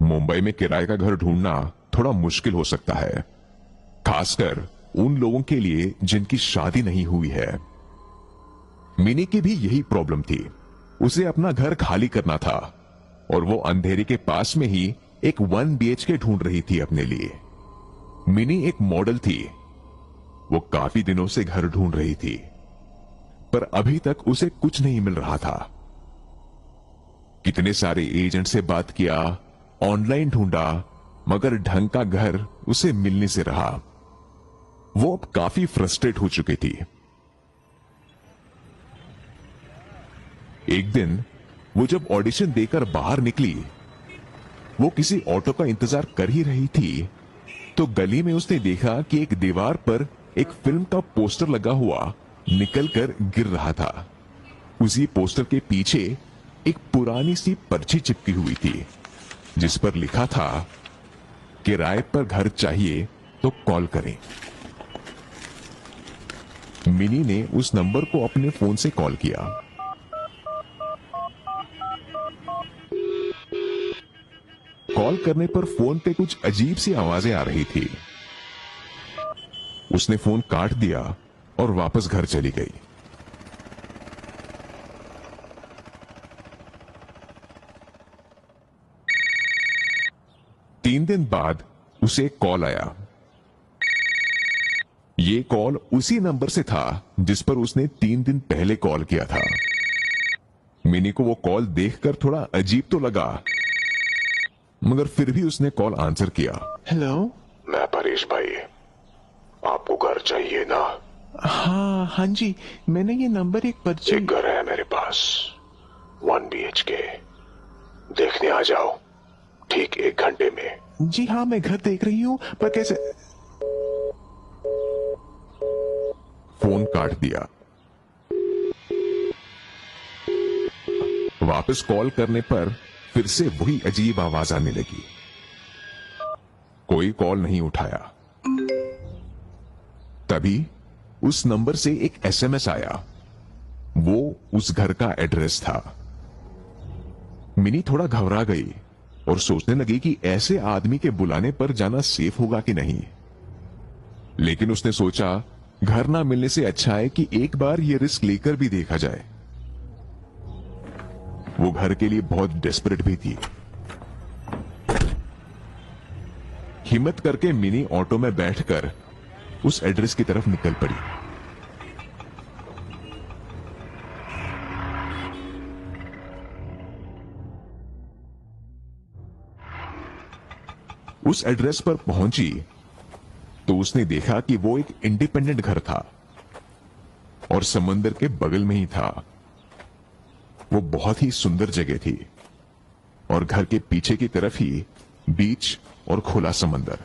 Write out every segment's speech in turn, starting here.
मुंबई में किराए का घर ढूंढना थोड़ा मुश्किल हो सकता है, खासकर उन लोगों के लिए जिनकी शादी नहीं हुई है। मिनी की भी यही प्रॉब्लम थी। उसे अपना घर खाली करना था और वो अंधेरी के पास में ही एक 1 BHK ढूंढ रही थी अपने लिए। मिनी एक मॉडल थी। वो काफी दिनों से घर ढूंढ रही थी, पर अभी तक उसे कुछ नहीं मिल रहा था। कितने सारे एजेंट से बात किया, ऑनलाइन ढूंढा, मगर ढंग का घर उसे मिलने से रहा। वो अब काफी फ्रस्ट्रेट हो चुकी थी। एक दिन वो जब ऑडिशन देकर बाहर निकली, वो किसी ऑटो का इंतजार कर ही रही थी, तो गली में उसने देखा कि एक दीवार पर एक फिल्म का पोस्टर लगा हुआ निकलकर गिर रहा था। उसी पोस्टर के पीछे एक पुरानी सी पर्ची चिपकी हुई थी, जिस पर लिखा था, किराए पर घर चाहिए तो कॉल करें। मिनी ने उस नंबर को अपने फोन से कॉल किया। कॉल करने पर फोन पे कुछ अजीब सी आवाजें आ रही थी। उसने फोन काट दिया और वापस घर चली गई। तीन दिन बाद उसे एक कॉल आया। ये कॉल उसी नंबर से था जिस पर उसने 3 दिन पहले कॉल किया था। मिनी को वो कॉल देखकर थोड़ा अजीब तो लगा, मगर फिर भी उसने कॉल आंसर किया। हेलो। मैं परेश भाई, आपको घर चाहिए ना? हाँ जी, मैंने ये नंबर एक पर्ची। एक घर है मेरे पास, 1 BHK, देखने आ जाओ ठीक 1 घंटे में। जी हाँ, मैं घर देख रही हूँ, पर कैसे? फोन काट दिया। वापस कॉल करने पर फिर से वही अजीब आवाज आने लगी। कोई कॉल नहीं उठाया। तभी उस नंबर से एक SMS आया। वो उस घर का एड्रेस था। मिनी थोड़ा घबरा गई और सोचने लगी कि ऐसे आदमी के बुलाने पर जाना सेफ होगा कि नहीं। लेकिन उसने सोचा, घर ना मिलने से अच्छा है कि एक बार ये रिस्क लेकर भी देखा जाए। वो घर के लिए बहुत डेस्परेट भी थी। हिम्मत करके मिनी ऑटो में बैठकर उस एड्रेस की तरफ निकल पड़ी। उस एड्रेस पर पहुंची तो उसने देखा कि वो एक इंडिपेंडेंट घर था और समंदर के बगल में ही था। वो बहुत ही सुंदर जगह थी और घर के पीछे की तरफ ही बीच और खुला समंदर।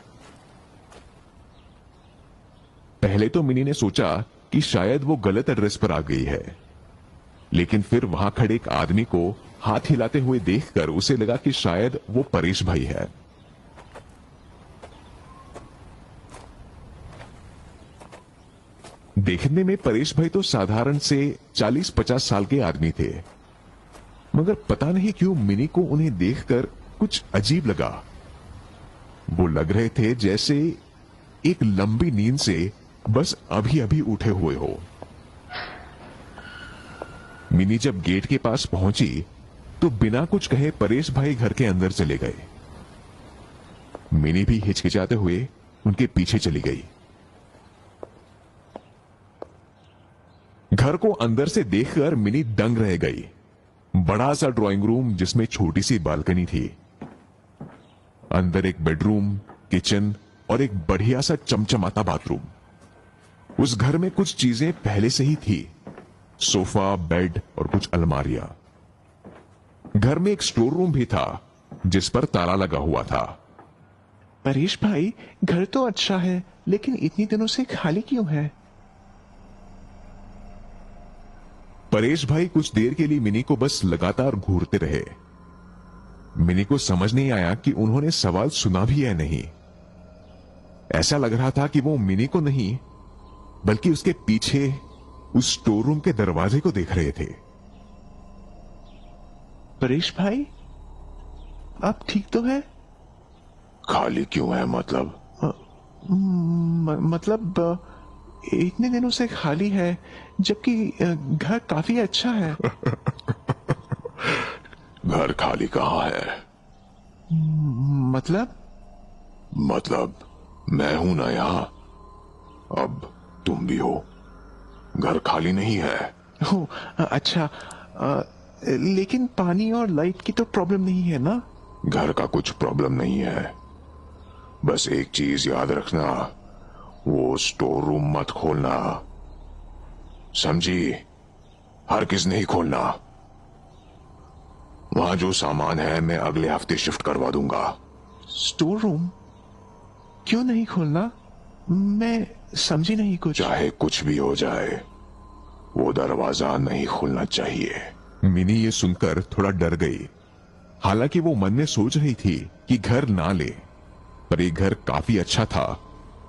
पहले तो मिनी ने सोचा कि शायद वो गलत एड्रेस पर आ गई है, लेकिन फिर वहां खड़े एक आदमी को हाथ हिलाते हुए देखकर उसे लगा कि शायद वो परेश भाई है। देखने में परेश भाई तो साधारण से 40-50 साल के आदमी थे, मगर पता नहीं क्यों मिनी को उन्हें देखकर कुछ अजीब लगा। वो लग रहे थे जैसे एक लंबी नींद से बस अभी अभी उठे हुए हो। मिनी जब गेट के पास पहुंची तो बिना कुछ कहे परेश भाई घर के अंदर चले गए। मिनी भी हिचकिचाते हुए उनके पीछे चली गई। घर को अंदर से देखकर मिनी दंग रह गई। बड़ा सा ड्राइंग रूम जिसमें छोटी सी बालकनी थी, अंदर एक बेडरूम, किचन और एक बढ़िया सा चमचमाता बाथरूम। उस घर में कुछ चीजें पहले से ही थी, सोफा, बेड और कुछ अलमारियां। घर में एक स्टोर रूम भी था जिस पर ताला लगा हुआ था। परेश भाई, घर तो अच्छा है, लेकिन इतनी दिनों से खाली क्यों है? परेश भाई कुछ देर के लिए मिनी को बस लगातार घूरते रहे। मिनी को समझ नहीं आया कि उन्होंने सवाल सुना भी है नहीं। ऐसा लग रहा था कि वो मिनी को नहीं, बल्कि उसके पीछे उस स्टोर रूम के दरवाजे को देख रहे थे। परेश भाई, आप ठीक तो है? खाली क्यों है मतलब? मतलब इतने दिनों से खाली है, जबकि घर काफी अच्छा है। घर खाली कहाँ है? मतलब मतलब मैं हूं ना यहाँ, अब तुम भी हो। घर खाली नहीं है। ओ, अच्छा। लेकिन पानी और लाइट की तो प्रॉब्लम नहीं है ना? घर का कुछ प्रॉब्लम नहीं है, बस एक चीज याद रखना, वो स्टोर रूम मत खोलना, समझी? हर किस नहीं खोलना। वहां जो सामान है मैं अगले हफ्ते शिफ्ट करवा दूंगा। स्टोर रूम क्यों नहीं खोलना? मैं समझी नहीं कुछ। चाहे कुछ भी हो जाए, वो दरवाजा नहीं खुलना चाहिए। मिनी ये सुनकर थोड़ा डर गई। हालांकि वो मन में सोच रही थी कि घर ना ले, पर ये घर काफी अच्छा था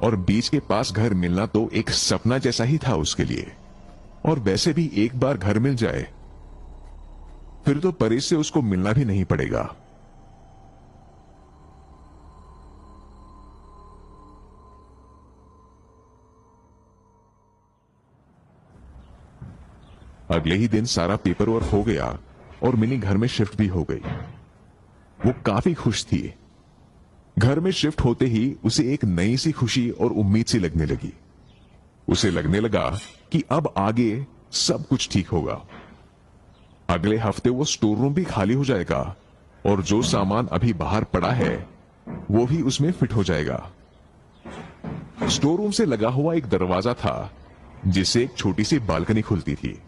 और बीच के पास घर मिलना तो एक सपना जैसा ही था उसके लिए। और वैसे भी एक बार घर मिल जाए फिर तो परेश से उसको मिलना भी नहीं पड़ेगा। अगले ही दिन सारा पेपर वर्क हो गया और मिनी घर में शिफ्ट भी हो गई। वो काफी खुश थी। घर में शिफ्ट होते ही उसे एक नई सी खुशी और उम्मीद सी लगने लगी। उसे लगने लगा कि अब आगे सब कुछ ठीक होगा। अगले हफ्ते वो स्टोर रूम भी खाली हो जाएगा और जो सामान अभी बाहर पड़ा है वो भी उसमें फिट हो जाएगा। स्टोर रूम से लगा हुआ एक दरवाजा था जिससे एक छोटी सी बालकनी खुलती थी।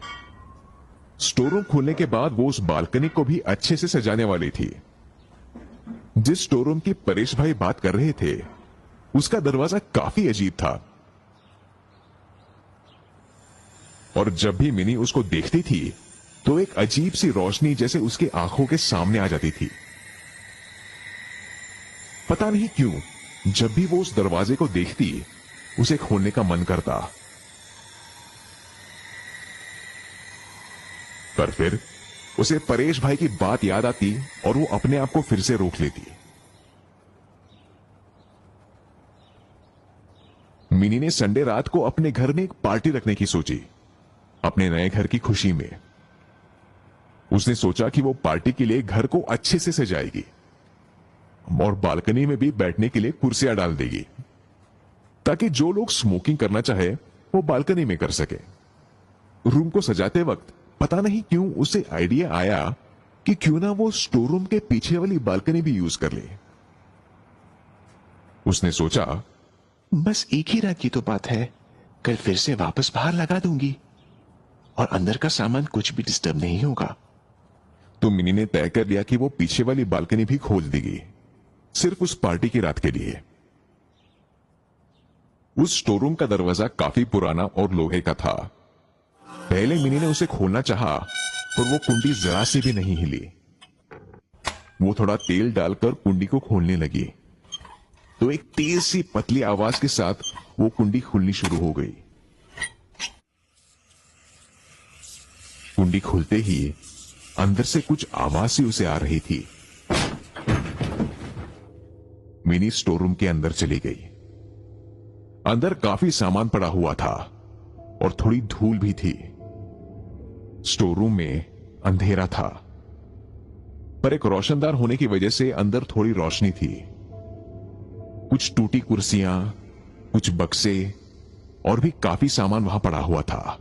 स्टोर रूम खुलने के बाद वो उस बालकनी को भी अच्छे से सजाने वाली थी। जिस स्टोर रूम की परेश भाई बात कर रहे थे उसका दरवाजा काफी अजीब था, और जब भी मिनी उसको देखती थी तो एक अजीब सी रोशनी जैसे उसके आंखों के सामने आ जाती थी। पता नहीं क्यों जब भी वो उस दरवाजे को देखती उसे खोलने का मन करता, पर फिर उसे परेश भाई की बात याद आती और वो अपने आप को फिर से रोक लेती। मिनी ने संडे रात को अपने घर में एक पार्टी रखने की सोची, अपने नए घर की खुशी में। उसने सोचा कि वो पार्टी के लिए घर को अच्छे से सजाएगी और बालकनी में भी बैठने के लिए कुर्सियां डाल देगी, ताकि जो लोग स्मोकिंग करना चाहे वो बालकनी में कर सके। रूम को सजाते वक्त पता नहीं क्यों उसे आइडिया आया कि क्यों ना वो स्टोर रूम के पीछे वाली बालकनी भी यूज कर ले। उसने सोचा, बस एक ही रात की तो बात है, कल फिर से वापस बाहर लगा दूंगी और अंदर का सामान कुछ भी डिस्टर्ब नहीं होगा। तो मिनी ने तय कर लिया कि वो पीछे वाली बालकनी भी खोल देगी, सिर्फ उस पार्टी की रात के लिए। उस स्टोर रूम का दरवाजा काफी पुराना और लोहे का था। पहले मिनी ने उसे खोलना चाहा, पर वो कुंडी जरा से भी नहीं हिली। वो थोड़ा तेल डालकर कुंडी को खोलने लगी तो एक तेज सी पतली आवाज के साथ वो कुंडी खुलनी शुरू हो गई। कुंडी खुलते ही अंदर से कुछ आवाज सी उसे आ रही थी। मिनी स्टोर रूम के अंदर चली गई। अंदर काफी सामान पड़ा हुआ था और थोड़ी धूल भी थी। स्टोर रूम में अंधेरा था, पर एक रोशनदार होने की वजह से अंदर थोड़ी रोशनी थी। कुछ टूटी कुर्सियां, कुछ बक्से और भी काफी सामान वहां पड़ा हुआ था।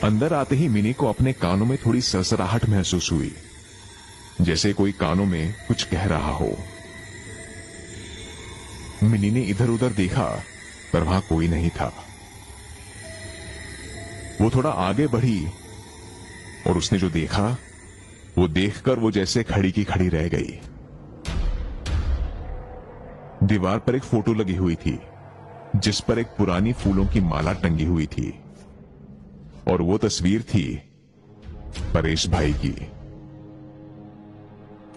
अंदर आते ही मिनी को अपने कानों में थोड़ी सरसराहट महसूस हुई, जैसे कोई कानों में कुछ कह रहा हो। मिनी ने इधर उधर देखा, पर वहां कोई नहीं था। वो थोड़ा आगे बढ़ी और उसने जो देखा वो देखकर वो जैसे खड़ी की खड़ी रह गई। दीवार पर एक फोटो लगी हुई थी जिस पर एक पुरानी फूलों की माला टंगी हुई थी, और वो तस्वीर थी परेश भाई की।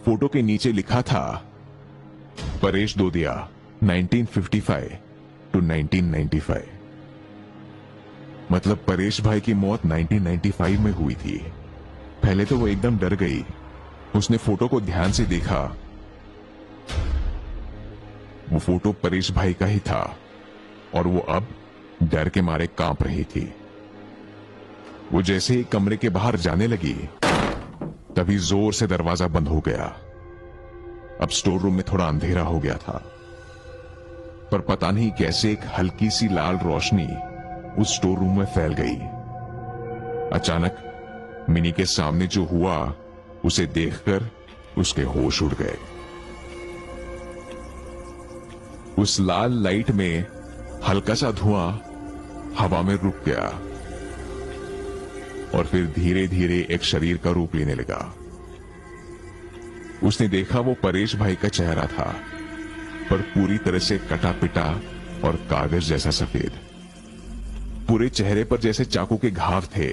फोटो के नीचे लिखा था, परेश दोदिया 1955 to 1995। मतलब परेश भाई की मौत 1995 में हुई थी। पहले तो वो एकदम डर गई। उसने फोटो को ध्यान से देखा वो फोटो परेश भाई का ही था और वो अब डर के मारे कांप रही थी। वो जैसे ही कमरे के बाहर जाने लगी तभी जोर से दरवाजा बंद हो गया। अब स्टोर रूम में थोड़ा अंधेरा हो गया था, पर पता नहीं कैसे एक हल्की सी लाल रोशनी उस स्टोर रूम में फैल गई। अचानक मिनी के सामने जो हुआ उसे देखकर उसके होश उड़ गए। उस लाल लाइट में हल्का सा धुआं हवा में रुक गया और फिर धीरे धीरे एक शरीर का रूप लेने लगा। उसने देखा वो परेश भाई का चेहरा था, पर पूरी तरह से कटा पिटा और कागज जैसा सफेद। पूरे चेहरे पर जैसे चाकू के घाव थे।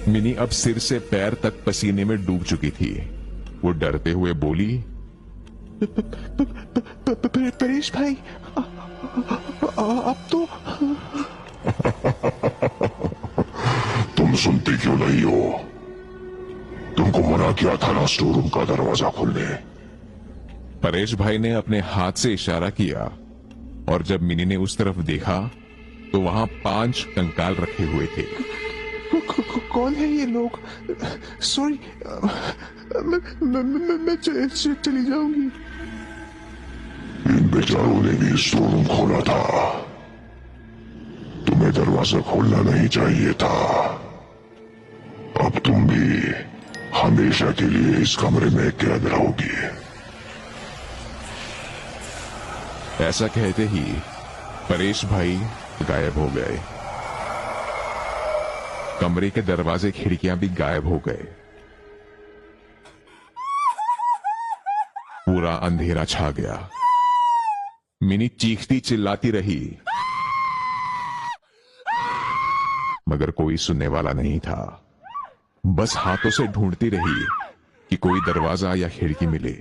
मिनी अब सिर से पैर तक पसीने में डूब चुकी थी। वो डरते हुए बोली, परेश भाई, अब तो तुम सुनती क्यों नहीं हो? तुमको मना किया था ना स्टोर रूम का दरवाजा खोलने। परेश भाई ने अपने हाथ से इशारा किया और जब मिनी ने उस तरफ देखा तो वहां 5 कंकाल रखे हुए थे। कौन है ये लोग? सॉरी, मैं चली जाऊंगी। इन बेचारों ने भी स्टोर रूम खोला था। तुम्हें दरवाजा खोलना नहीं चाहिए था। अब तुम भी हमेशा के लिए इस कमरे में कैद रहोगी। ऐसा कहते ही परेश भाई गायब हो गए। कमरे के दरवाजे खिड़कियां भी गायब हो गए। पूरा अंधेरा छा गया। मिनी चीखती चिल्लाती रही, मगर कोई सुनने वाला नहीं था। बस हाथों से ढूंढती रही कि कोई दरवाजा या खिड़की मिले,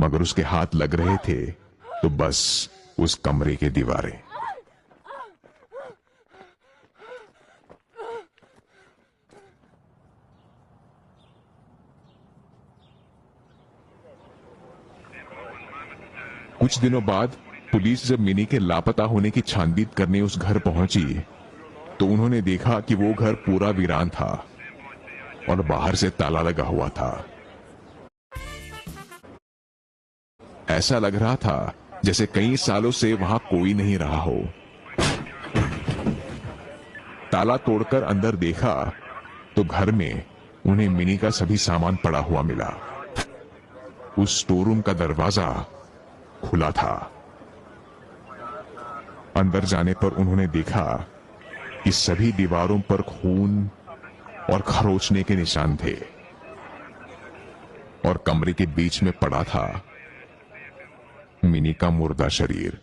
मगर उसके हाथ लग रहे थे तो बस उस कमरे की दीवारें। कुछ दिनों बाद पुलिस जब मिनी के लापता होने की छानबीन करने उस घर पहुंची तो उन्होंने देखा कि वो घर पूरा वीरान था और बाहर से ताला लगा हुआ था। ऐसा लग रहा था जैसे कई सालों से वहां कोई नहीं रहा हो। ताला तोड़कर अंदर देखा तो घर में उन्हें मिनी का सभी सामान पड़ा हुआ मिला। उस स्टोर रूम का दरवाजा खुला था। अंदर जाने पर उन्होंने देखा कि सभी दीवारों पर खून और खरोचने के निशान थे और कमरे के बीच में पड़ा था मिनी का मुर्दा शरीर।